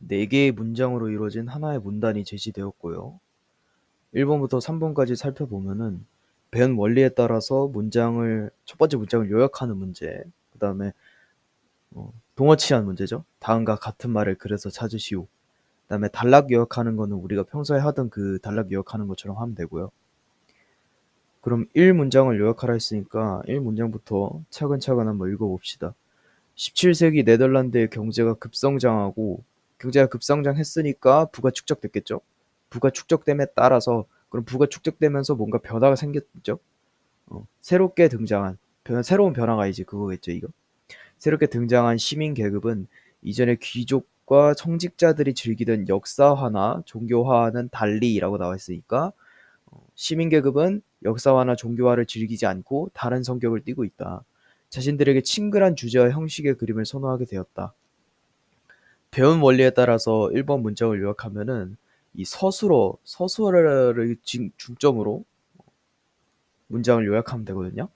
4개의 문장으로 이루어진 하나의 문단이 제시되었고요. 1번부터 3번까지 살펴보면은 배운 원리에 따라서 첫 번째 문장을 요약하는 문제, 그 다음에 동어치한 문제죠. 다음과 같은 말을 그래서 찾으시오. 그 다음에 단락 요약하는 거는 우리가 평소에 하던 그 단락 요약하는 것처럼 하면 되고요. 그럼 1문장을 요약하라 했으니까 1문장부터 차근차근 한번 읽어봅시다. 17세기 네덜란드의 경제가 급성장했으니까 부가 축적됐겠죠. 부가 축적됨에 따라서 그럼 부가 축적되면서 뭔가 변화가 생겼죠. 새로운 변화가 이제 그거겠죠, 이거. 새롭게 등장한 시민 계급은 이전의 귀족과 청직자들이 즐기던 역사화나 종교화와는 달리라고 나와 있으니까 시민 계급은 역사화나 종교화를 즐기지 않고 다른 성격을 띠고 있다. 자신들에게 친근한 주제와 형식의 그림을 선호하게 되었다. 배운 원리에 따라서 1번 문장을 요약하면은 이 서술어를 중점으로 문장을 요약하면 되거든요.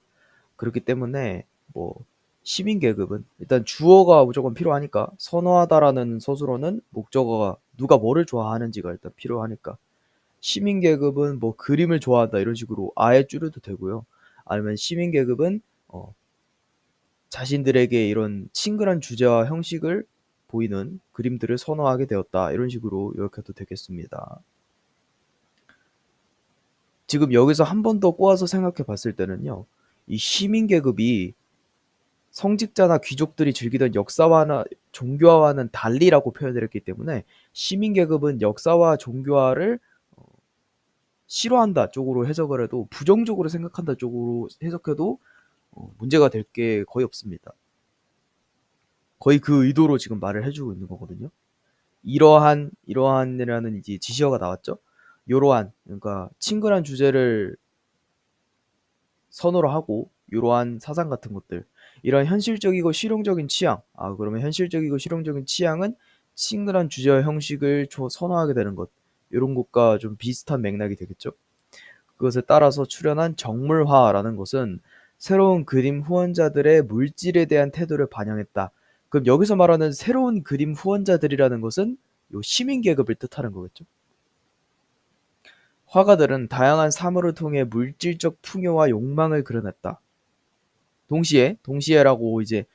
그렇기 때문에 뭐 시민 계급은 일단 주어가 무조건 필요하니까 선호하다라는 서술어는 목적어가 누가 뭐를 좋아하는지가 일단 필요하니까 시민 계급은 뭐 그림을 좋아한다 이런 식으로 아예 줄여도 되고요. 아니면 시민 계급은 자신들에게 이런 친근한 주제와 형식을 보이는 그림들을 선호하게 되었다. 이런 식으로 요약해도 되겠습니다. 지금 여기서 한 번 더 꼬아서 생각해 봤을 때는요. 이 시민 계급이 성직자나 귀족들이 즐기던 역사화나 종교화와는 달리라고 표현을 했기 때문에 시민 계급은 역사와 종교화를 싫어한다 쪽으로 해석을 해도 부정적으로 생각한다 쪽으로 해석해도 문제가 될 게 거의 없습니다. 거의 그 의도로 지금 말을 해주고 있는 거거든요. 이러한이라는 이제 지시어가 나왔죠. 요러한 그러니까 친근한 주제를 선호를 하고 이러한 사상 같은 것들 이런 현실적이고 실용적인 취향 그러면 현실적이고 실용적인 취향은 친근한 주제와 형식을 선호하게 되는 것 이런 것과 좀 비슷한 맥락이 되겠죠. 그것에 따라서 출현한 정물화라는 것은 새로운 그림 후원자들의 물질에 대한 태도를 반영했다. 그럼 여기서 말하는 새로운 그림 후원자들이라는 것은 요 시민 계급을 뜻하는 거겠죠. 화가들은 다양한 사물을 통해 물질적 풍요와 욕망을 그려냈다. 동시에라고 이제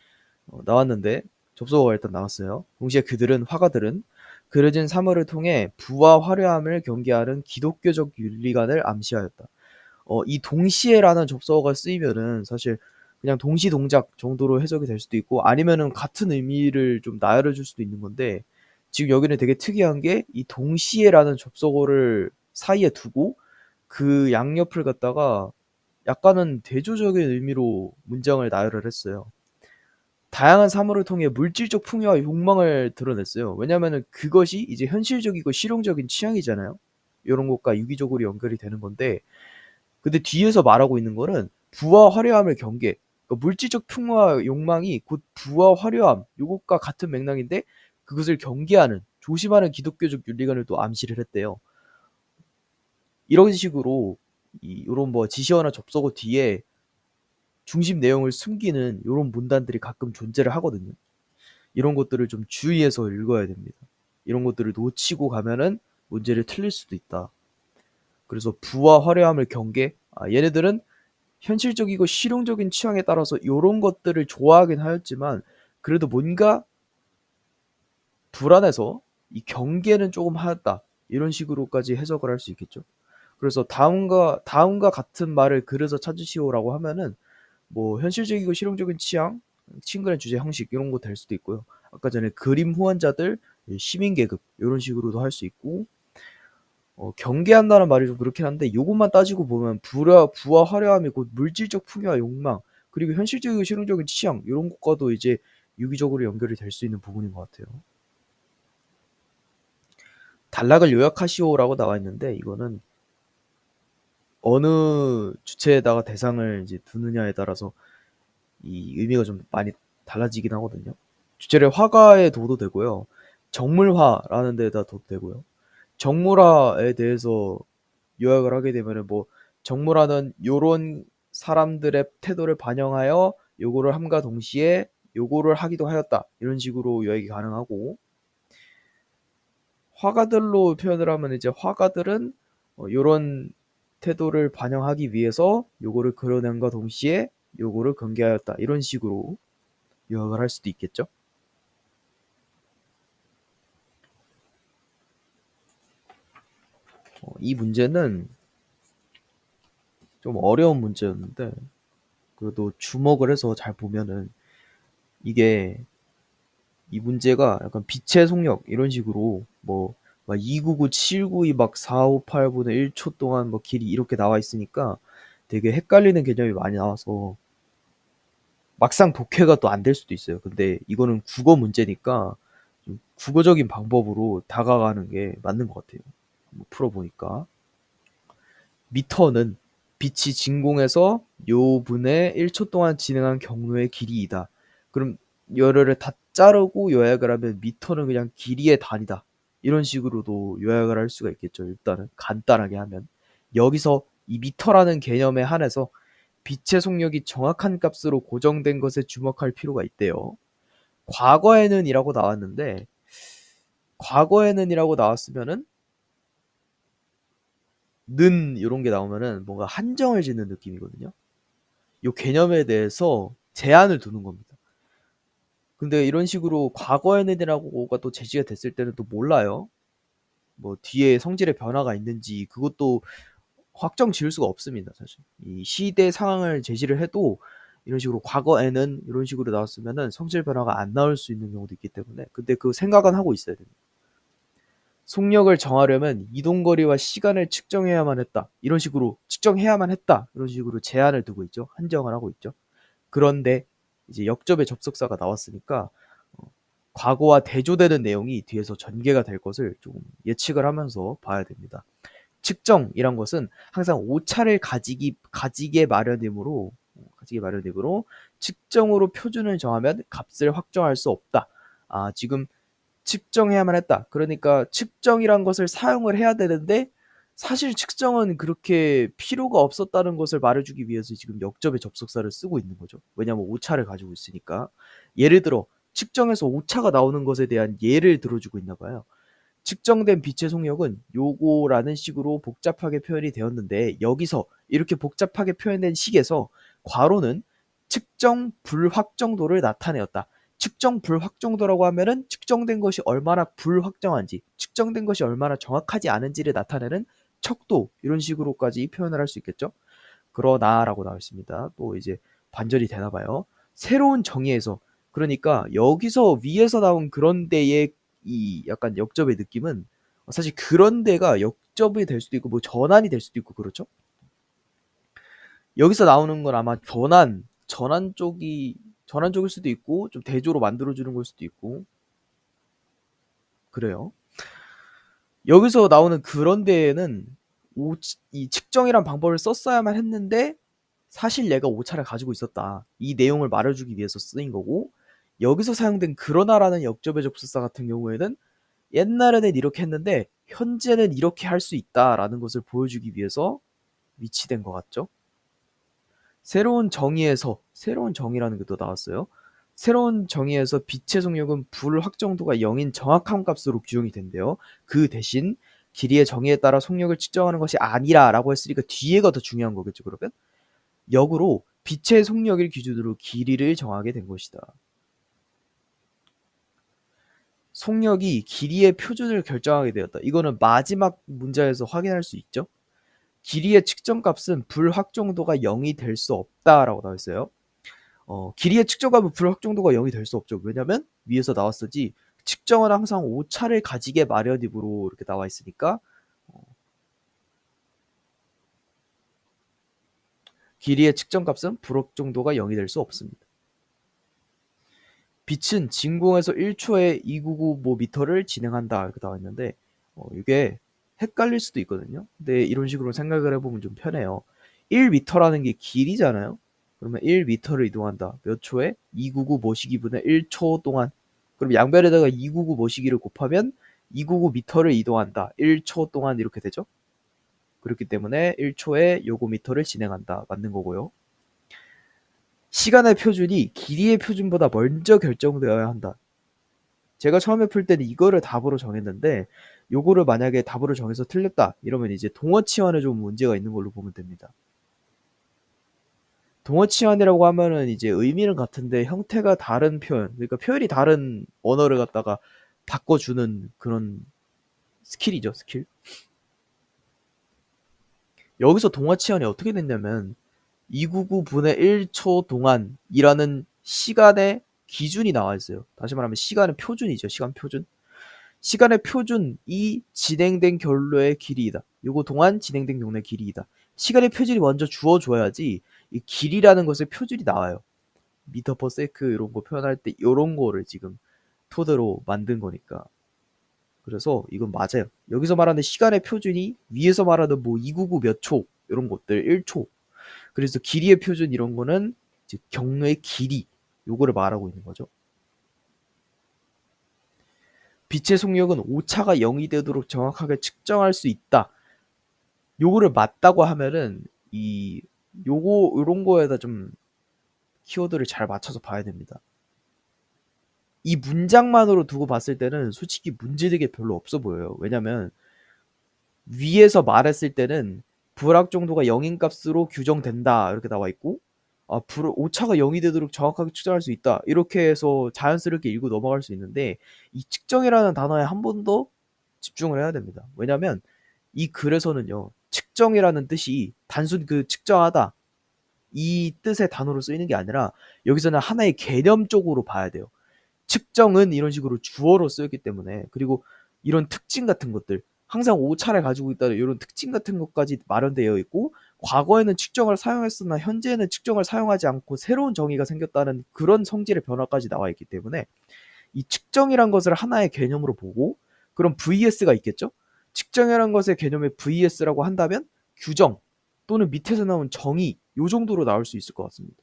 나왔는데 접속어가 일단 나왔어요. 동시에 화가들은 그려진 사물을 통해 부와 화려함을 경계하는 기독교적 윤리관을 암시하였다. 이 동시에라는 접속어가 쓰이면은 사실 그냥 동시 동작 정도로 해석이 될 수도 있고 아니면은 같은 의미를 좀 나열해 줄 수도 있는 건데 지금 여기는 되게 특이한 게 이 동시에라는 접속어를 사이에 두고 그 양옆을 갖다가 약간은 대조적인 의미로 문장을 나열을 했어요. 다양한 사물을 통해 물질적 풍요와 욕망을 드러냈어요. 왜냐면은 그것이 이제 현실적이고 실용적인 취향이잖아요. 이런 것과 유기적으로 연결이 되는 건데 근데 뒤에서 말하고 있는 거는 부와 화려함을 그러니까 물질적 풍요와 욕망이 곧 부와 화려함 요것과 같은 맥락인데 그것을 경계하는 조심하는 기독교적 윤리관을 또 암시를 했대요. 이런 식으로 요런 뭐 지시어나 접속어 뒤에 중심 내용을 숨기는 요런 문단들이 가끔 존재를 하거든요. 이런 것들을 좀 주의해서 읽어야 됩니다. 이런 것들을 놓치고 가면은 문제를 틀릴 수도 있다. 그래서 부와 화려함을 얘네들은 현실적이고 실용적인 취향에 따라서 요런 것들을 좋아하긴 하였지만 그래도 뭔가 불안해서 이 경계는 조금 하였다. 이런 식으로까지 해석을 할 수 있겠죠. 그래서 다음과 같은 말을 그래서 찾으시오라고 하면은 뭐 현실적이고 실용적인 취향, 친근한 주제 형식 이런 거 될 수도 있고요. 아까 전에 그림 후원자들, 시민 계급 이런 식으로도 할 수 있고 경계한다는 말이 좀 그렇긴 한데 요것만 따지고 보면 부와 화려함이 곧 물질적 풍요와 욕망 그리고 현실적이고 실용적인 취향 이런 것과도 이제 유기적으로 연결이 될 수 있는 부분인 것 같아요. 단락을 요약하시오라고 나와 있는데 이거는 어느 주체에다가 대상을 이제 두느냐에 따라서 이 의미가 좀 많이 달라지긴 하거든요. 주체를 화가에 둬도 되고요. 정물화라는 데다 둬도 되고요. 정물화에 대해서 요약을 하게 되면은 뭐 정물화는 요런 사람들의 태도를 반영하여 요거를 함과 동시에 요거를 하기도 하였다. 이런 식으로 요약이 가능하고 화가들로 표현을 하면 이제 화가들은 요런 태도를 반영하기 위해서 요거를 그려낸과 동시에 요거를 경계하였다. 이런 식으로 요약을 할 수도 있겠죠. 이 문제는 좀 어려운 문제였는데 그래도 주목을 해서 잘 보면은 이게 이 문제가 약간 빛의 속력 이런 식으로 뭐 막 299, 792 막 458분의 1초 동안 뭐 길이 이렇게 나와 있으니까 되게 헷갈리는 개념이 많이 나와서 막상 독해가 또 안 될 수도 있어요. 근데 이거는 국어 문제니까 좀 국어적인 방법으로 다가가는 게 맞는 것 같아요. 한번 풀어보니까 미터는 빛이 진공에서 요 분의 1초 동안 진행한 경로의 길이이다. 그럼 열을 다 자르고 요약을 하면 미터는 그냥 길이의 단위다. 이런 식으로도 요약을 할 수가 있겠죠. 일단은 간단하게 하면 여기서 이 미터라는 개념에 한해서 빛의 속력이 정확한 값으로 고정된 것에 주목할 필요가 있대요. 과거에는 이라고 나왔는데 과거에는 이라고 나왔으면은 는 이런 게 나오면은 뭔가 한정을 짓는 느낌이거든요. 요 개념에 대해서 제한을 두는 겁니다. 근데 이런 식으로 과거에는이라고가 또 제시가 됐을 때는 또 몰라요. 뭐 뒤에 성질의 변화가 있는지 그것도 확정 지을 수가 없습니다, 사실. 이 시대 상황을 제시를 해도 이런 식으로 과거에는 이런 식으로 나왔으면은 성질 변화가 안 나올 수 있는 경우도 있기 때문에 근데 그 생각은 하고 있어야 됩니다. 속력을 정하려면 이동거리와 시간을 측정해야만 했다. 이런 식으로 측정해야만 했다. 이런 식으로 제한을 두고 있죠. 한정을 하고 있죠. 그런데 이제 역접의 접속사가 나왔으니까 과거와 대조되는 내용이 뒤에서 전개가 될 것을 조금 예측을 하면서 봐야 됩니다. 측정이란 것은 항상 오차를 가지게 마련이므로 측정으로 표준을 정하면 값을 확정할 수 없다. 지금 측정해야만 했다. 그러니까 측정이란 것을 사용을 해야 되는데 사실 측정은 그렇게 필요가 없었다는 것을 말해주기 위해서 지금 역접의 접속사를 쓰고 있는 거죠. 왜냐하면 오차를 가지고 있으니까. 예를 들어 측정에서 오차가 나오는 것에 대한 예를 들어주고 있나 봐요. 측정된 빛의 속력은 요거라는 식으로 복잡하게 표현이 되었는데 여기서 이렇게 복잡하게 표현된 식에서 괄호는 측정 불확정도를 나타내었다. 측정 불확정도라고 하면은 측정된 것이 얼마나 불확정한지, 측정된 것이 얼마나 정확하지 않은지를 나타내는 척도 이런 식으로까지 표현을 할 수 있겠죠. 그러나라고 나와 있습니다. 또 이제 반절이 되나 봐요. 새로운 정의에서 그러니까 여기서 위에서 나온 그런데의 이 약간 역접의 느낌은 사실 그런데가 역접이 될 수도 있고 뭐 전환이 될 수도 있고 그렇죠. 여기서 나오는 건 아마 전환 쪽일 수도 있고 좀 대조로 만들어주는 걸 수도 있고 그래요. 여기서 나오는 그런데에는 이 측정이란 방법을 썼어야만 했는데 사실 얘가 오차를 가지고 있었다. 이 내용을 말해주기 위해서 쓰인 거고 여기서 사용된 그러나라는 역접의 접속사 같은 경우에는 옛날에는 이렇게 했는데 현재는 이렇게 할 수 있다라는 것을 보여주기 위해서 위치된 것 같죠. 새로운 정의라는 게 또 나왔어요. 새로운 정의에서 빛의 속력은 불확정도가 0인 정확한 값으로 규정이 된대요. 그 대신 길이의 정의에 따라 속력을 측정하는 것이 아니라라고 했으니까 뒤에가 더 중요한 거겠죠. 그러면 역으로 빛의 속력을 기준으로 길이를 정하게 된 것이다. 속력이 길이의 표준을 결정하게 되었다. 이거는 마지막 문제에서 확인할 수 있죠. 길이의 측정값은 불확정도가 0이 될 수 없다라고 나와 있어요. 길이의 측정값은 불확정도가 0이 될 수 없죠. 왜냐면 위에서 나왔었지 측정은 항상 오차를 가지게 마련이므로 이렇게 나와 있으니까 길이의 측정값은 불확정도가 0이 될 수 없습니다. 빛은 진공에서 1초에 299 뭐 미터를 진행한다 이렇게 나와 있는데 이게 헷갈릴 수도 있거든요. 근데 이런 식으로 생각을 해보면 좀 편해요. 1미터라는 게 길이잖아요. 그러면 1미터를 이동한다. 몇 초에? 299 모시기분의 1초 동안. 그럼 양변에다가 299 모시기를 곱하면 299 미터를 이동한다. 1초 동안 이렇게 되죠. 그렇기 때문에 1초에 요거 미터를 진행한다. 맞는 거고요. 시간의 표준이 길이의 표준보다 먼저 결정되어야 한다. 제가 처음에 풀 때는 이거를 답으로 정했는데 요거를 만약에 답으로 정해서 틀렸다 이러면 이제 동어치환에 좀 문제가 있는 걸로 보면 됩니다. 동어치환이라고 하면은 이제 의미는 같은데 형태가 다른 표현, 그러니까 표현이 다른 언어를 갖다가 바꿔주는 그런 스킬이죠, 스킬. 여기서 동어치환이 어떻게 됐냐면 299분의 1초 동안이라는 시간의 기준이 나와 있어요. 다시 말하면 시간은 표준이죠. 시간 표준. 시간의 표준이 진행된 경로의 길이이다. 요거 동안 진행된 경로의 길이이다. 시간의 표준이 먼저 주어줘야지 이 길이라는 것의 표준이 나와요. 미터 퍼 세크 이런 거 표현할 때 이런 거를 지금 토대로 만든 거니까. 그래서 이건 맞아요. 여기서 말하는 시간의 표준이 위에서 말하는 뭐 299 몇 초 이런 것들 1초. 그래서 길이의 표준 이런 거는 이제 경로의 길이 요거를 말하고 있는 거죠. 빛의 속력은 오차가 0이 되도록 정확하게 측정할 수 있다. 요거를 맞다고 하면은 이 요거 요런 거에다 좀 키워드를 잘 맞춰서 봐야 됩니다. 이 문장만으로 두고 봤을 때는 솔직히 문제되게 별로 없어 보여요. 왜냐면 위에서 말했을 때는 불확 정도가 0인 값으로 규정된다 이렇게 나와 있고 오차가 0이 되도록 정확하게 측정할 수 있다 이렇게 해서 자연스럽게 읽고 넘어갈 수 있는데 이 측정이라는 단어에 한 번 더 집중을 해야 됩니다. 왜냐면 이 글에서는요 측정이라는 뜻이 단순 그 측정하다 이 뜻의 단어로 쓰이는 게 아니라 여기서는 하나의 개념적으로 봐야 돼요. 측정은 이런 식으로 주어로 쓰였기 때문에 그리고 이런 특징 같은 것들 항상 오차를 가지고 있다는 이런 특징 같은 것까지 마련되어 있고 과거에는 측정을 사용했으나 현재는 측정을 사용하지 않고 새로운 정의가 생겼다는 그런 성질의 변화까지 나와 있기 때문에 이 측정이란 것을 하나의 개념으로 보고 그럼 VS가 있겠죠? 측정이란 것의 개념의 VS라고 한다면 규정 또는 밑에서 나온 정의 요 정도로 나올 수 있을 것 같습니다.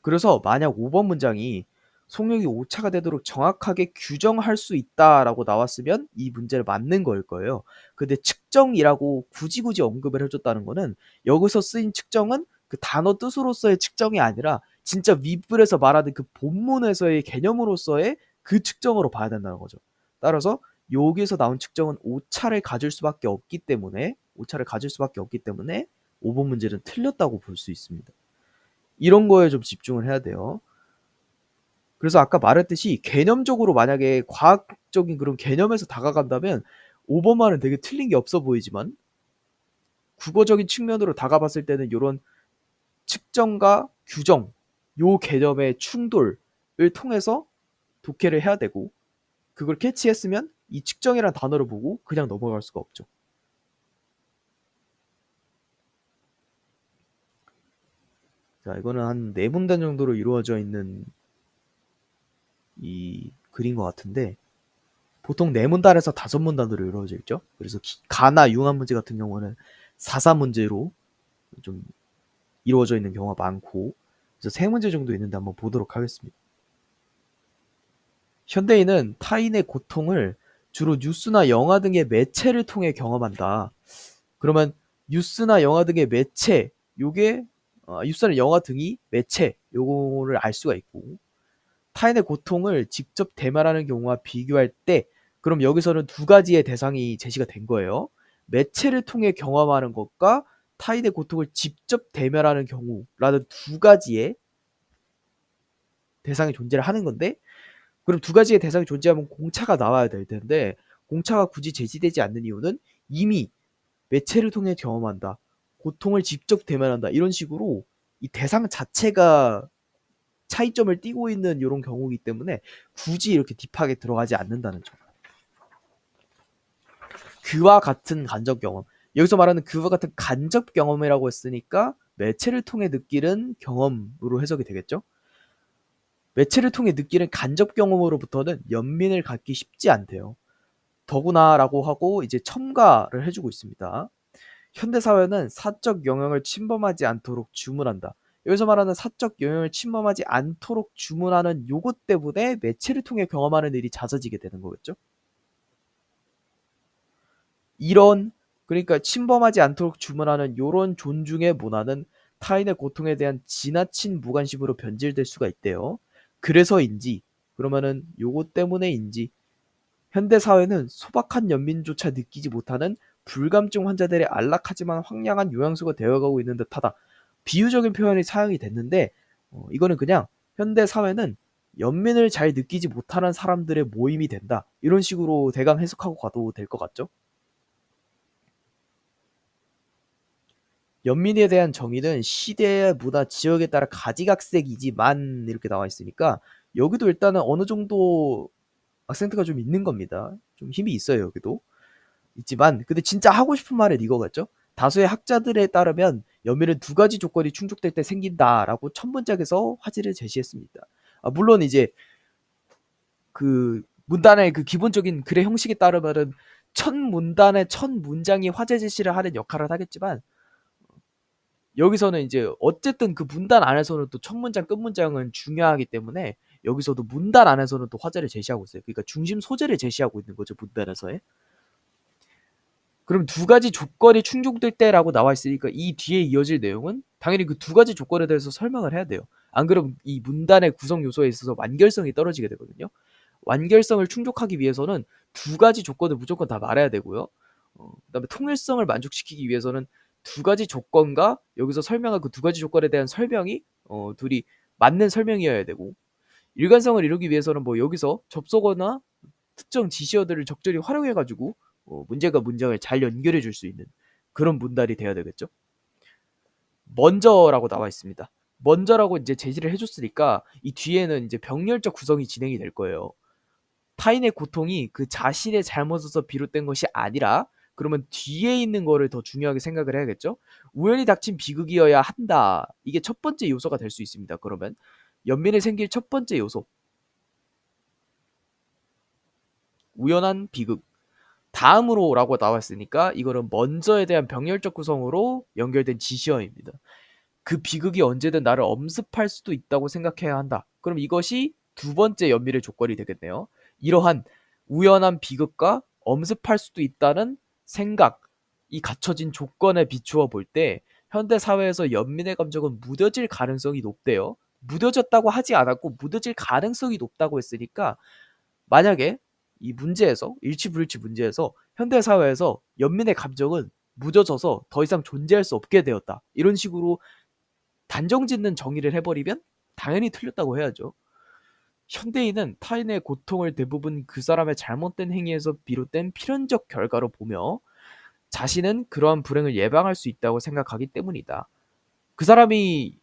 그래서 만약 5번 문장이 속력이 오차가 되도록 정확하게 규정할 수 있다라고 나왔으면 이 문제를 맞는 거일 거예요. 근데 측정이라고 굳이 언급을 해줬다는 거는 여기서 쓰인 측정은 그 단어 뜻으로서의 측정이 아니라 진짜 윗글에서 말하는 그 본문에서의 개념으로서의 그 측정으로 봐야 된다는 거죠. 따라서 여기서 나온 측정은 오차를 가질 수밖에 없기 때문에 5번 문제는 틀렸다고 볼 수 있습니다. 이런 거에 좀 집중을 해야 돼요. 그래서 아까 말했듯이 개념적으로 만약에 과학적인 그런 개념에서 다가간다면 5번 말은 되게 틀린 게 없어 보이지만 국어적인 측면으로 다가봤을 때는 이런 측정과 규정 요 개념의 충돌을 통해서 독해를 해야 되고 그걸 캐치했으면 이 측정이란 단어를 보고 그냥 넘어갈 수가 없죠. 자, 이거는 한 4문단 정도로 이루어져 있는 이 글인 것 같은데 보통 4문단에서 5문단으로 이루어져 있죠. 그래서 가나 융합 문제 같은 경우는 4사문제로 좀 이루어져 있는 경우가 많고 그래서 3문제 정도 있는데 한번 보도록 하겠습니다. 현대인은 타인의 고통을 주로 뉴스나 영화 등의 매체를 통해 경험한다. 그러면 뉴스나 영화 등의 매체 요게 뉴스나 영화 등이 매체 요거를 알 수가 있고 타인의 고통을 직접 대면하는 경우와 비교할 때 그럼 여기서는 두 가지의 대상이 제시가 된 거예요. 매체를 통해 경험하는 것과 타인의 고통을 직접 대면하는 경우라는 두 가지의 대상이 존재를 하는 건데 그럼 두 가지의 대상이 존재하면 공차가 나와야 될 텐데 공차가 굳이 제시되지 않는 이유는 이미 매체를 통해 경험한다. 고통을 직접 대면한다. 이런 식으로 이 대상 자체가 차이점을 띠고 있는 이런 경우이기 때문에 굳이 이렇게 딥하게 들어가지 않는다는 점. 그와 같은 간접 경험. 여기서 말하는 그와 같은 간접 경험이라고 했으니까 매체를 통해 느끼는 경험으로 해석이 되겠죠. 매체를 통해 느끼는 간접 경험으로부터는 연민을 갖기 쉽지 않대요. 더구나라고 하고 이제 첨가를 해주고 있습니다. 현대사회는 사적 영역을 침범하지 않도록 주문한다. 여기서 말하는 사적 영역을 침범하지 않도록 주문하는 요것 때문에 매체를 통해 경험하는 일이 잦아지게 되는 거겠죠. 이런 그러니까 침범하지 않도록 주문하는 요런 존중의 문화는 타인의 고통에 대한 지나친 무관심으로 변질될 수가 있대요. 그래서인지 그러면은 요것 때문에인지 현대 사회는 소박한 연민조차 느끼지 못하는 불감증 환자들의 안락하지만 황량한 요양소가 되어가고 있는 듯하다. 비유적인 표현이 사용이 됐는데 이거는 그냥 현대 사회는 연민을 잘 느끼지 못하는 사람들의 모임이 된다. 이런 식으로 대강 해석하고 가도 될 것 같죠? 연민에 대한 정의는 시대, 문화, 지역에 따라 가지각색이지만 이렇게 나와 있으니까 여기도 일단은 어느 정도 악센트가 좀 있는 겁니다. 좀 힘이 있어요, 여기도. 있지만 근데 진짜 하고 싶은 말은 이거 같죠? 다수의 학자들에 따르면 연민은 두 가지 조건이 충족될 때 생긴다라고 첫 문장에서 화제를 제시했습니다. 물론 이제 그 문단의 그 기본적인 글의 형식에 따르면은 첫 문단의 첫 문장이 화제 제시를 하는 역할을 하겠지만 여기서는 이제 어쨌든 그 문단 안에서는 또 첫 문장, 끝 문장은 중요하기 때문에 여기서도 문단 안에서는 또 화제를 제시하고 있어요. 그러니까 중심 소재를 제시하고 있는 거죠, 문단에서의. 그럼 두 가지 조건이 충족될 때라고 나와 있으니까 이 뒤에 이어질 내용은 당연히 그 두 가지 조건에 대해서 설명을 해야 돼요. 안 그러면 이 문단의 구성 요소에 있어서 완결성이 떨어지게 되거든요. 완결성을 충족하기 위해서는 두 가지 조건을 무조건 다 말해야 되고요. 그다음에 통일성을 만족시키기 위해서는 두 가지 조건과 여기서 설명한 그 두 가지 조건에 대한 설명이 둘이 맞는 설명이어야 되고 일관성을 이루기 위해서는 뭐 여기서 접속어나 특정 지시어들을 적절히 활용해 가지고 문제가 문장을 잘 연결해 줄 수 있는 그런 문단이 돼야 되겠죠. 먼저라고 나와 있습니다. 먼저라고 이제 제시를 해줬으니까 이 뒤에는 이제 병렬적 구성이 진행이 될 거예요. 타인의 고통이 그 자신의 잘못에서 비롯된 것이 아니라 그러면 뒤에 있는 거를 더 중요하게 생각을 해야겠죠. 우연히 닥친 비극이어야 한다. 이게 첫 번째 요소가 될 수 있습니다. 그러면 연민이 생길 첫 번째 요소 우연한 비극 다음으로라고 나왔으니까 이거는 먼저에 대한 병렬적 구성으로 연결된 지시어입니다. 그 비극이 언제든 나를 엄습할 수도 있다고 생각해야 한다. 그럼 이것이 두 번째 연밀의 조건이 되겠네요. 이러한 우연한 비극과 엄습할 수도 있다는 생각이 갖춰진 조건에 비추어 볼 때 현대 사회에서 연민의 감정은 무뎌질 가능성이 높대요. 무뎌졌다고 하지 않았고 무뎌질 가능성이 높다고 했으니까 만약에 이 문제에서 일치불일치 문제에서 현대 사회에서 연민의 감정은 무뎌져서 더 이상 존재할 수 없게 되었다. 이런 식으로 단정짓는 정의를 해버리면 당연히 틀렸다고 해야죠. 현대인은 타인의 고통을 대부분 그 사람의 잘못된 행위에서 비롯된 필연적 결과로 보며 자신은 그러한 불행을 예방할 수 있다고 생각하기 때문이다. 그 사람이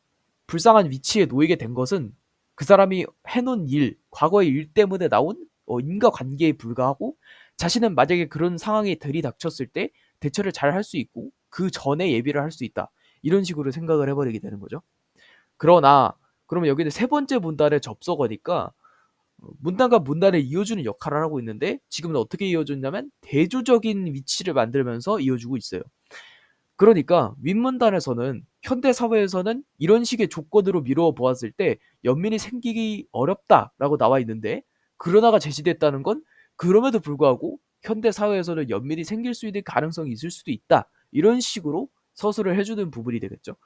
불쌍한 위치에 놓이게 된 것은 그 사람이 해놓은 일, 과거의 일 때문에 나온 인과관계에 불과하고 자신은 만약에 그런 상황이 들이닥쳤을 때 대처를 잘 할 수 있고 그 전에 예비를 할 수 있다. 이런 식으로 생각을 해버리게 되는 거죠. 그러나 그러면 여기는 세 번째 문단의 접속어니까 문단과 문단을 이어주는 역할을 하고 있는데 지금은 어떻게 이어줬냐면 대조적인 위치를 만들면서 이어주고 있어요. 그러니까 윗문단에서는 현대 사회에서는 이런 식의 조건으로 미루어 보았을 때 연민이 생기기 어렵다라고 나와 있는데 그러나가 제시됐다는 건 그럼에도 불구하고 현대 사회에서는 연민이 생길 수 있는 가능성이 있을 수도 있다. 이런 식으로 서술을 해주는 부분이 되겠죠.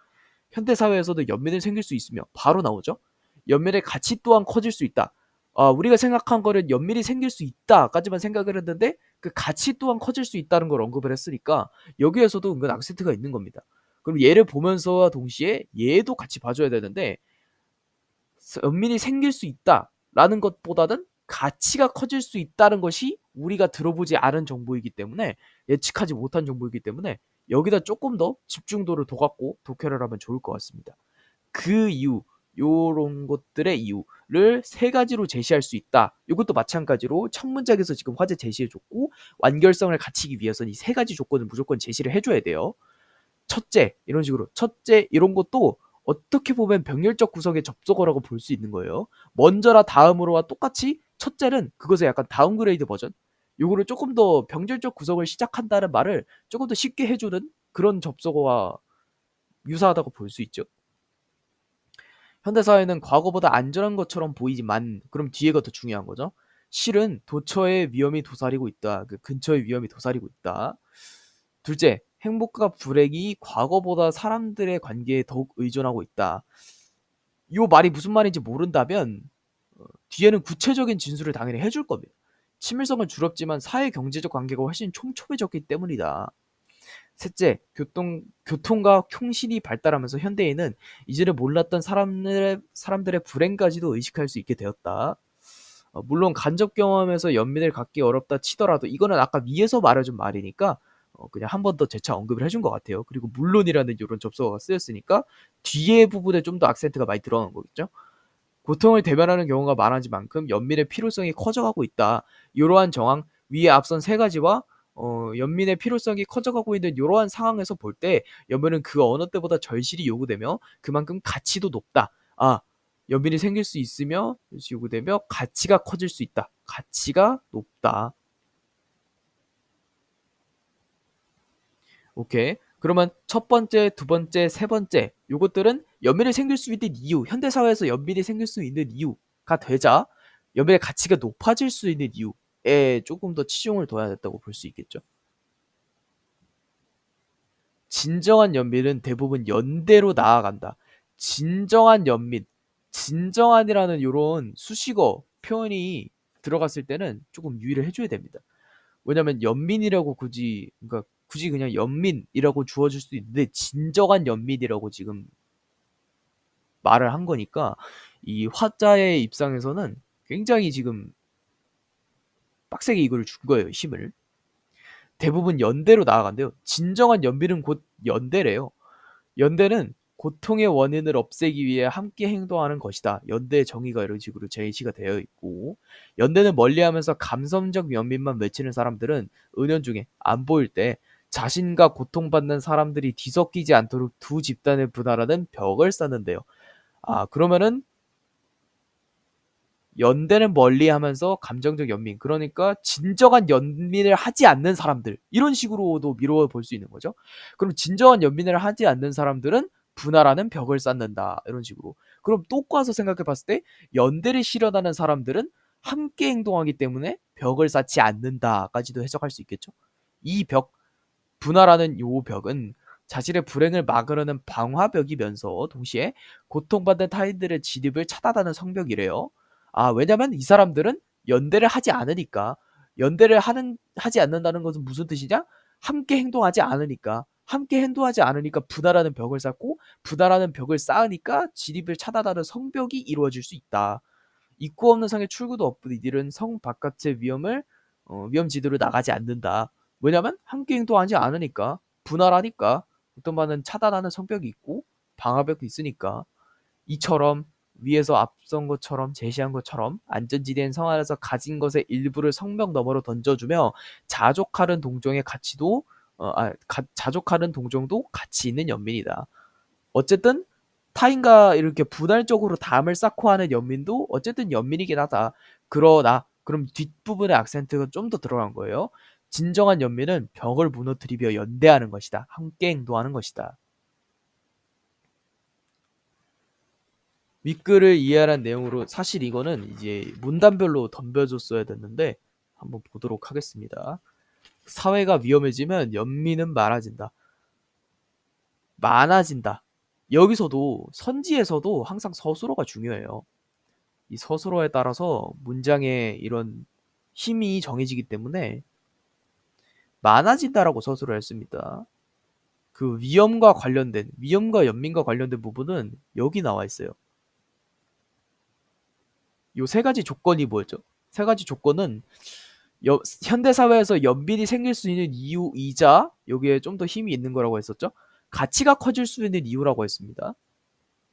현대 사회에서도 연민이 생길 수 있으며 바로 나오죠. 연민의 가치 또한 커질 수 있다. 우리가 생각한 거는 연민이 생길 수 있다까지만 생각을 했는데 그 가치 또한 커질 수 있다는 걸 언급을 했으니까 여기에서도 은근 악센트가 있는 겁니다. 그럼 얘를 보면서와 동시에 얘도 같이 봐줘야 되는데 연민이 생길 수 있다라는 것보다는 가치가 커질 수 있다는 것이 우리가 들어보지 않은 정보이기 때문에 예측하지 못한 정보이기 때문에 여기다 조금 더 집중도를 더 갖고 독해를 하면 좋을 것 같습니다. 그 이유, 요런 것들의 이유를 세 가지로 제시할 수 있다. 이것도 마찬가지로 첫 문장에서 지금 화제 제시해줬고 완결성을 갖추기 위해서는 이 세 가지 조건을 무조건 제시를 해줘야 돼요. 첫째, 이런 식으로 첫째 이런 것도 어떻게 보면 병렬적 구성의 접속어라고 볼 수 있는 거예요. 먼저라 다음으로와 똑같이 첫째는 그것의 약간 다운그레이드 버전. 요거를 조금 더 병렬적 구성을 시작한다는 말을 조금 더 쉽게 해주는 그런 접속어와 유사하다고 볼 수 있죠. 현대사회는 과거보다 안전한 것처럼 보이지만 그럼 뒤에가 더 중요한 거죠. 실은 도처에 위험이 도사리고 있다. 그 근처에 위험이 도사리고 있다. 둘째, 행복과 불행이 과거보다 사람들의 관계에 더욱 의존하고 있다. 이 말이 무슨 말인지 모른다면 뒤에는 구체적인 진술을 당연히 해줄 겁니다. 친밀성은 줄었지만 사회 경제적 관계가 훨씬 촘촘해졌기 때문이다. 셋째, 교통과 통신이 발달하면서 현대인은 이전에 몰랐던 사람들의 불행까지도 의식할 수 있게 되었다. 물론 간접 경험에서 연민을 갖기 어렵다 치더라도 이거는 아까 위에서 말해준 말이니까 그냥 한 번 더 재차 언급을 해준 것 같아요. 그리고 물론이라는 이런 접속어가 쓰였으니까 뒤에 부분에 좀 더 악센트가 많이 들어간 거겠죠. 고통을 대변하는 경우가 많아진 만큼 연민의 필요성이 커져가고 있다. 이러한 정황 위에 앞선 세 가지와 연민의 필요성이 커져가고 있는 이러한 상황에서 볼 때 연민은 그 어느 때보다 절실히 요구되며 그만큼 가치도 높다. 아, 연민이 생길 수 있으며 요구되며 가치가 커질 수 있다. 가치가 높다. 오케이. 그러면 첫 번째, 두 번째, 세 번째 요것들은 연민이 생길 수 있는 이유, 현대 사회에서 연민이 생길 수 있는 이유가 되자 연민의 가치가 높아질 수 있는 이유에 조금 더 치중을 둬야 됐다고 볼 수 있겠죠. 진정한 연민은 대부분 연대로 나아간다. 진정한 연민, 진정한이라는 이런 수식어 표현이 들어갔을 때는 조금 유의를 해줘야 됩니다. 왜냐면 연민이라고 굳이 그냥 연민이라고 주어질 수도 있는데 진정한 연민이라고 지금 말을 한 거니까 이 화자의 입장에서는 굉장히 지금 빡세게 이걸 준 거예요, 힘을. 대부분 연대로 나아간대요. 진정한 연민은 곧 연대래요. 연대는 고통의 원인을 없애기 위해 함께 행동하는 것이다. 연대의 정의가 이런 식으로 제시가 되어 있고, 연대는 멀리하면서 감성적 연민만 외치는 사람들은 은연중에 안 보일 때 자신과 고통받는 사람들이 뒤섞이지 않도록 두 집단을 분할하는 벽을 쌓는데요. 아, 그러면은 연대는 멀리하면서 감정적 연민, 그러니까 진정한 연민을 하지 않는 사람들, 이런 식으로도 미루어 볼 수 있는 거죠. 그럼 진정한 연민을 하지 않는 사람들은 분할하는 벽을 쌓는다, 이런 식으로. 그럼 또 꼬아서 생각해 봤을 때 연대를 실현하는 사람들은 함께 행동하기 때문에 벽을 쌓지 않는다까지도 해석할 수 있겠죠. 이 벽, 분할하는 요 벽은 자신의 불행을 막으려는 방화벽이면서 동시에 고통받는 타인들의 진입을 차단하는 성벽이래요. 아, 왜냐면 이 사람들은 연대를 하지 않으니까. 하지 않는다는 것은 무슨 뜻이냐? 함께 행동하지 않으니까. 함께 행동하지 않으니까 분할하는 벽을 쌓고, 분할하는 벽을 쌓으니까 진입을 차단하는 성벽이 이루어질 수 있다. 입구 없는 성에 출구도 없고 이들은 성 바깥의 위험지대로 나가지 않는다. 왜냐면 함께 행동하지 않으니까, 분할하니까, 어떤 바는 차단하는 성벽이 있고 방화벽이 있으니까. 이처럼 위에서 앞선 것처럼 제시한 것처럼 안전지대인 성 안에서 가진 것의 일부를 성벽 너머로 던져주며 자족하는 동정의 가치도 자족하는 동정도 가치 있는 연민이다. 어쨌든 타인과 이렇게 분할적으로 담을 쌓고 하는 연민도 어쨌든 연민이긴 하다. 그러나 그럼 뒷부분의 악센트가 좀 더 들어간 거예요. 진정한 연민은 벽을 무너뜨리며 연대하는 것이다. 함께 행동하는 것이다. 윗글을 이해하라는 내용으로 사실 이거는 이제 문단별로 덤벼줬어야 됐는데 한번 보도록 하겠습니다. 사회가 위험해지면 연민은 많아진다. 많아진다. 여기서도 선지에서도 항상 서술어가 중요해요. 이 서술어에 따라서 문장의 이런 힘이 정해지기 때문에 많아진다라고 서술을 했습니다. 그 위험과 연민과 관련된 부분은 여기 나와 있어요. 요 세 가지 조건이 뭐였죠? 세 가지 조건은 현대 사회에서 연민이 생길 수 있는 이유이자 여기에 좀 더 힘이 있는 거라고 했었죠. 가치가 커질 수 있는 이유라고 했습니다.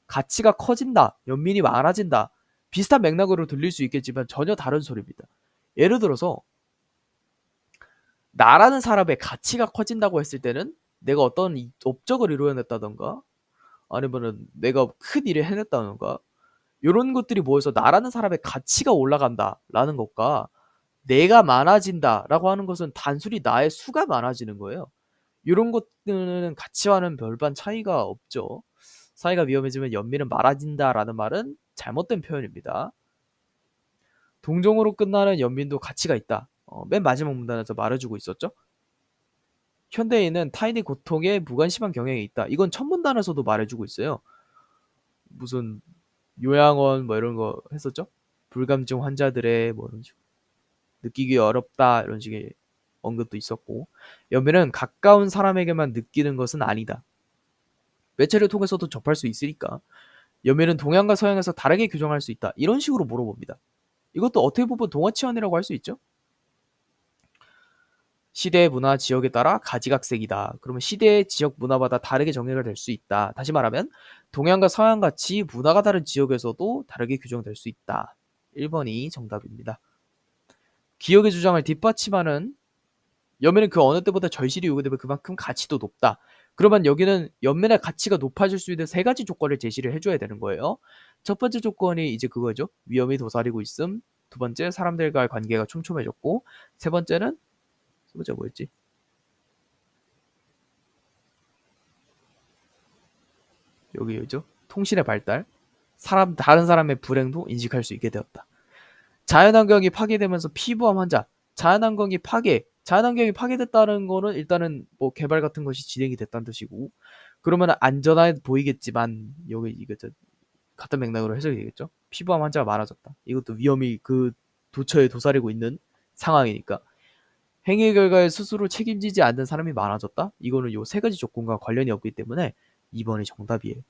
가치가 커진다, 연민이 많아진다. 비슷한 맥락으로 들릴 수 있겠지만 전혀 다른 소리입니다. 예를 들어서 나라는 사람의 가치가 커진다고 했을 때는 내가 어떤 업적을 이루어냈다던가 아니면은 내가 큰 일을 해냈다던가 이런 것들이 모여서 나라는 사람의 가치가 올라간다라는 것과 내가 많아진다라고 하는 것은 단순히 나의 수가 많아지는 거예요. 이런 것들은 가치와는 별반 차이가 없죠. 사회가 위험해지면 연민은 많아진다라는 말은 잘못된 표현입니다. 동정으로 끝나는 연민도 가치가 있다. 맨 마지막 문단에서 말해주고 있었죠. 현대인은 타인의 고통에 무관심한 경향이 있다. 이건 첫 문단에서도 말해주고 있어요. 무슨 요양원 뭐 이런 거 했었죠. 불감증 환자들의 뭐 이런 식으로 느끼기 어렵다 이런 식의 언급도 있었고, 연민은 가까운 사람에게만 느끼는 것은 아니다. 매체를 통해서도 접할 수 있으니까 연민은 동양과 서양에서 다르게 규정할 수 있다. 이런 식으로 물어봅니다. 이것도 어떻게 보면 동화치환이라고 할 수 있죠. 시대, 문화, 지역에 따라 가지각색이다. 그러면 시대, 지역, 문화마다 다르게 정의가 될 수 있다. 다시 말하면 동양과 서양같이 문화가 다른 지역에서도 다르게 규정될 수 있다. 1번이 정답입니다. 기억의 주장을 뒷받침하는 연민은 그 어느 때보다 절실히 요구되면 그만큼 가치도 높다. 그러면 여기는 연민의 가치가 높아질 수 있는 세 가지 조건을 제시를 해줘야 되는 거예요. 첫 번째 조건이 이제 그거죠. 위험이 도사리고 있음. 두 번째, 사람들과의 관계가 촘촘해졌고, 세 번째 뭐였지? 여기죠. 통신의 발달. 다른 사람의 불행도 인식할 수 있게 되었다. 자연환경이 파괴되면서 피부암 환자. 자연환경이 파괴됐다는 거는 일단은 뭐 개발 같은 것이 진행이 됐다는 뜻이고, 그러면 안전해 보이겠지만 여기 이거 같은 맥락으로 해석이 되겠죠. 피부암 환자가 많아졌다. 이것도 위험이 그 도처에 도사리고 있는 상황이니까. 행위 결과에 스스로 책임지지 않는 사람이 많아졌다. 이거는 요 세 가지 조건과 관련이 없기 때문에 2번이 정답이에요.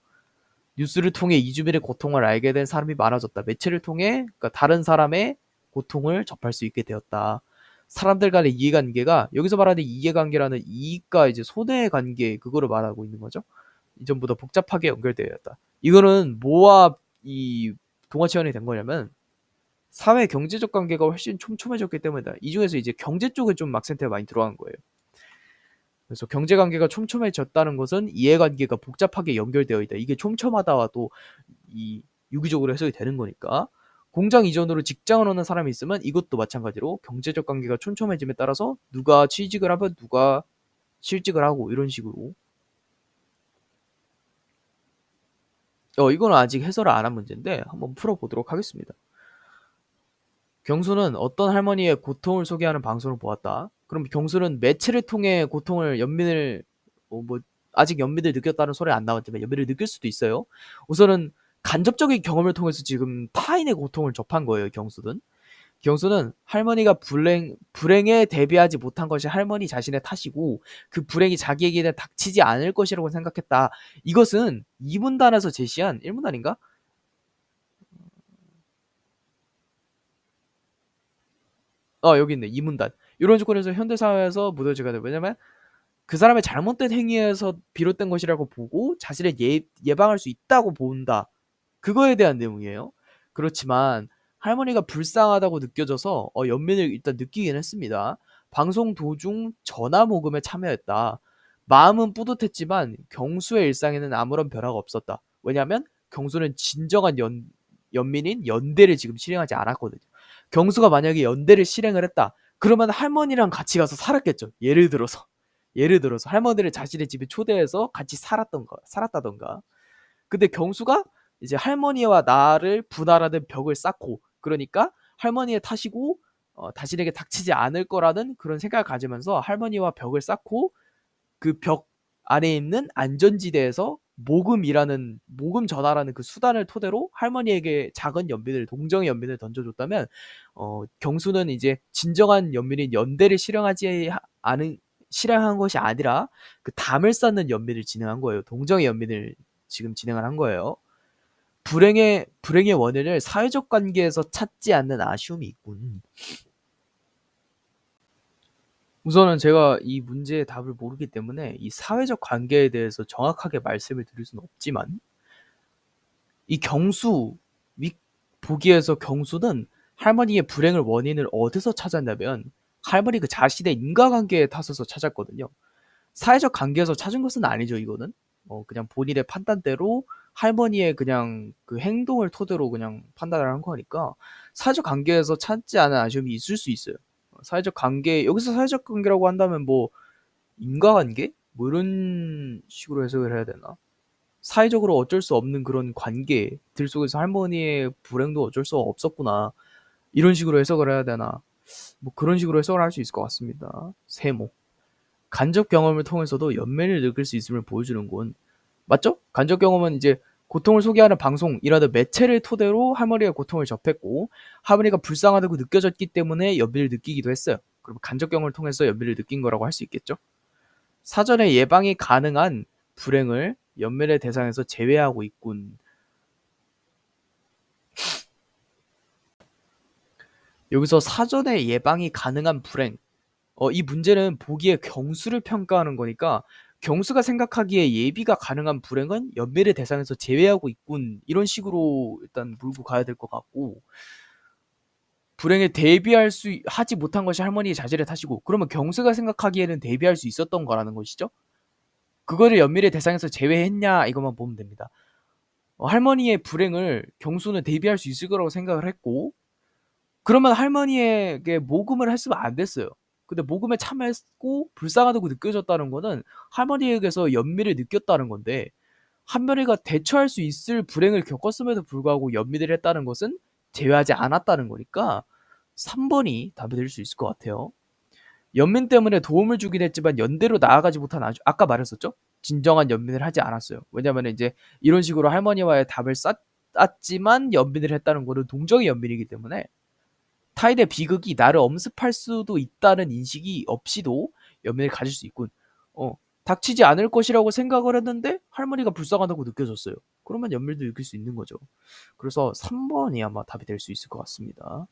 뉴스를 통해 이주민의 고통을 알게 된 사람이 많아졌다. 매체를 통해 그러니까 다른 사람의 고통을 접할 수 있게 되었다. 사람들 간의 이해관계가 여기서 말하는 이해관계라는 이익과 이제 손해의 관계 그거를 말하고 있는 거죠. 이전보다 복잡하게 연결되었다. 이거는 뭐와 이 동화치환이 된 거냐면 사회 경제적 관계가 훨씬 촘촘해졌기 때문이다. 이 중에서 이제 경제 쪽에 좀 악센트가 많이 들어간 거예요. 그래서 경제 관계가 촘촘해졌다는 것은 이해관계가 복잡하게 연결되어 있다. 이게 촘촘하다와 또 이 유기적으로 해석이 되는 거니까 공장 이전으로 직장을 얻는 사람이 있으면 이것도 마찬가지로 경제적 관계가 촘촘해짐에 따라서 누가 취직을 하면 누가 실직을 하고 이런 식으로 이거는 아직 해설을 안 한 문제인데 한번 풀어보도록 하겠습니다. 경수는 어떤 할머니의 고통을 소개하는 방송을 보았다. 그럼 경수는 매체를 통해 고통을 연민을 뭐 아직 연민을 느꼈다는 소리 안 나왔지만 연민을 느낄 수도 있어요. 우선은 간접적인 경험을 통해서 지금 타인의 고통을 접한 거예요. 경수는 할머니가 불행에 대비하지 못한 것이 할머니 자신의 탓이고 그 불행이 자기에게는 닥치지 않을 것이라고 생각했다. 이것은 2문단에서 제시한 1문단인가? 여기 있네. 2문단. 이런 조건에서 현대사회에서 무뎌지게 돼. 왜냐면 그 사람의 잘못된 행위에서 비롯된 것이라고 보고 자신을 예방할 수 있다고 본다. 그거에 대한 내용이에요. 그렇지만 할머니가 불쌍하다고 느껴져서 연민을 일단 느끼긴 했습니다. 방송 도중 전화 모금에 참여했다. 마음은 뿌듯했지만 경수의 일상에는 아무런 변화가 없었다. 왜냐하면 경수는 진정한 연민인 연대를 지금 실행하지 않았거든요. 경수가 만약에 연대를 실행을 했다. 그러면 할머니랑 같이 가서 살았겠죠. 예를 들어서 할머니를 자신의 집에 초대해서 같이 살았다던가. 근데 경수가 이제 할머니와 나를 분할하는 벽을 쌓고, 그러니까 할머니의 탓이고 자신에게 닥치지 않을 거라는 그런 생각을 가지면서 할머니와 벽을 쌓고 그 벽 안에 있는 안전지대에서 모금 전화라는 그 수단을 토대로 할머니에게 작은 연민을 동정의 연민을 던져줬다면 경수는 이제 진정한 연민인 연대를 실행한 것이 아니라 그 담을 쌓는 연민을 진행한 거예요. 동정의 연민을 지금 진행을 한 거예요. 불행의 원인을 사회적 관계에서 찾지 않는 아쉬움이 있군. 우선은 제가 이 문제의 답을 모르기 때문에 이 사회적 관계에 대해서 정확하게 말씀을 드릴 수는 없지만 이 경수 보기에서 경수는 할머니의 불행을 원인을 어디서 찾았냐면 할머니 그 자신의 인과관계에 탓에서 찾았거든요. 사회적 관계에서 찾은 것은 아니죠. 이거는 그냥 본인의 판단대로 할머니의 그냥 그 행동을 토대로 그냥 판단을 한 거니까 사회적 관계에서 찾지 않은 아쉬움이 있을 수 있어요. 사회적 관계 여기서 사회적 관계라고 한다면 뭐 인과관계 뭐 이런 식으로 해석을 해야 되나? 사회적으로 어쩔 수 없는 그런 관계들 속에서 할머니의 불행도 어쩔 수 없었구나. 이런 식으로 해석을 해야 되나? 뭐 그런 식으로 해석을 할 수 있을 것 같습니다. 세모. 간접 경험을 통해서도 연민을 느낄 수 있음을 보여주는군. 맞죠? 간접 경험은 이제 고통을 소개하는 방송이라는 매체를 토대로 할머니가 고통을 접했고 할머니가 불쌍하다고 느껴졌기 때문에 연민을 느끼기도 했어요. 그럼 간접경험을 통해서 연민을 느낀 거라고 할 수 있겠죠. 사전에 예방이 가능한 불행을 연민의 대상에서 제외하고 있군. 여기서 사전에 예방이 가능한 불행. 이 문제는 보기에 경수를 평가하는 거니까 경수가 생각하기에 예비가 가능한 불행은 연민의 대상에서 제외하고 있군. 이런 식으로 일단 물고 가야 될 것 같고 불행에 대비할 수 하지 못한 것이 할머니의 자질의 탓이고 그러면 경수가 생각하기에는 대비할 수 있었던 거라는 것이죠. 그거를 연민의 대상에서 제외했냐 이것만 보면 됩니다. 할머니의 불행을 경수는 대비할 수 있을 거라고 생각을 했고 그러면 할머니에게 모금을 했으면 안 됐어요. 근데 모금에 참여했고 불쌍하다고 느껴졌다는 거는 할머니에게서 연민을 느꼈다는 건데 할머니가 대처할 수 있을 불행을 겪었음에도 불구하고 연민을 했다는 것은 제외하지 않았다는 거니까 3번이 답이 될 수 있을 것 같아요. 연민 때문에 도움을 주긴 했지만 연대로 나아가지 못한 아까 말했었죠? 진정한 연민을 하지 않았어요. 왜냐면 이제 이런 식으로 할머니와의 답을 쌓았지만 연민을 했다는 거는 동정의 연민이기 때문에 타인의 비극이 나를 엄습할 수도 있다는 인식이 없이도 연민을 가질 수 있군. 닥치지 않을 것이라고 생각을 했는데 할머니가 불쌍하다고 느껴졌어요. 그러면 연민도 느낄 수 있는 거죠. 그래서 3번이 아마 답이 될 수 있을 것 같습니다.